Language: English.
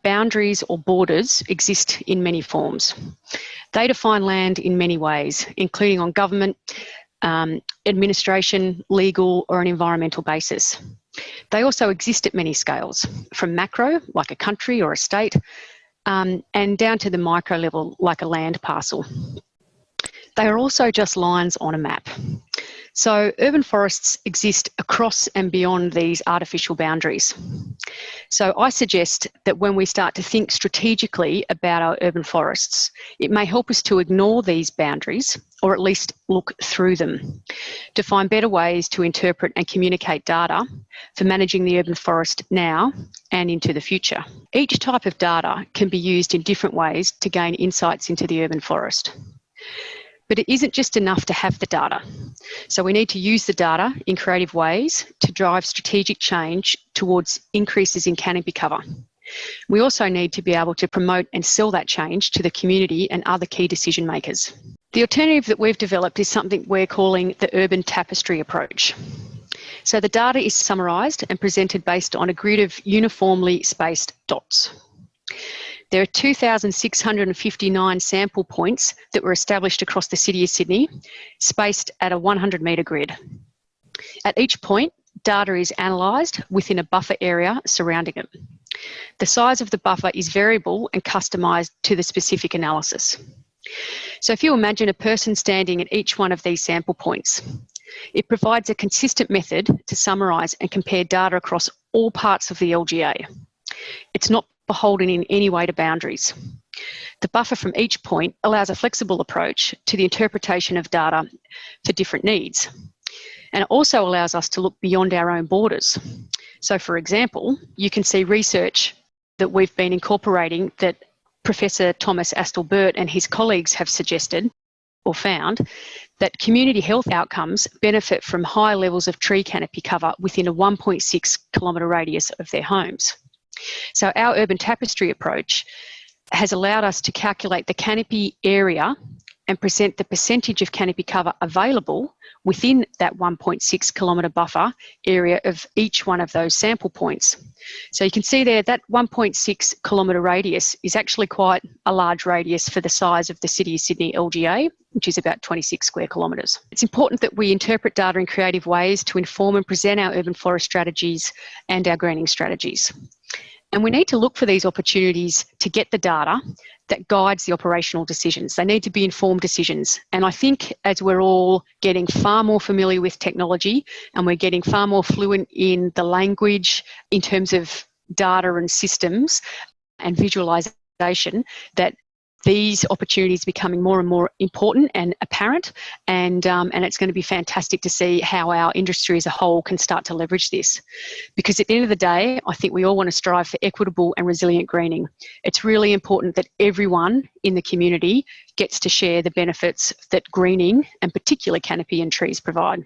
Boundaries or borders exist in many forms. They define land in many ways, including on government, administration, legal, or an environmental basis. They also exist at many scales, from macro, like a country or a state, and down to the micro level, like a land parcel. They are also just lines on a map. So urban forests exist across and beyond these artificial boundaries. So I suggest that when we start to think strategically about our urban forests, it may help us to ignore these boundaries, or at least look through them, to find better ways to interpret and communicate data for managing the urban forest now and into the future. Each type of data can be used in different ways to gain insights into the urban forest. But it isn't just enough to have the data. So we need to use the data in creative ways to drive strategic change towards increases in canopy cover. We also need to be able to promote and sell that change to the community and other key decision makers. The alternative that we've developed is something we're calling the urban tapestry approach. So the data is summarised and presented based on a grid of uniformly spaced dots. There are 2,659 sample points that were established across the City of Sydney, spaced at a 100-metre grid. At each point, data is analysed within a buffer area surrounding it. The size of the buffer is variable and customised to the specific analysis. So if you imagine a person standing at each one of these sample points, it provides a consistent method to summarise and compare data across all parts of the LGA. It's not beholden in any way to boundaries. The buffer from each point allows a flexible approach to the interpretation of data for different needs. And it also allows us to look beyond our own borders. So for example, you can see research that we've been incorporating that Professor Thomas Astle-Burt and his colleagues have suggested or found that community health outcomes benefit from high levels of tree canopy cover within a 1.6 kilometre radius of their homes. So our urban tapestry approach has allowed us to calculate the canopy area and present the percentage of canopy cover available within that 1.6 kilometre buffer area of each one of those sample points. So you can see there that 1.6 kilometre radius is actually quite a large radius for the size of the City of Sydney LGA, which is about 26 square kilometres. It's important that we interpret data in creative ways to inform and present our urban forest strategies and our greening strategies. And we need to look for these opportunities to get the data that guides the operational decisions. They need to be informed decisions. And I think as we're all getting far more familiar with technology and we're getting far more fluent in the language in terms of data and systems and visualisation, that these opportunities are becoming more and more important and apparent, and it's going to be fantastic to see how our industry as a whole can start to leverage this. Because at the end of the day, I think we all want to strive for equitable and resilient greening. It's really important that everyone in the community gets to share the benefits that greening, and particularly canopy and trees, provide.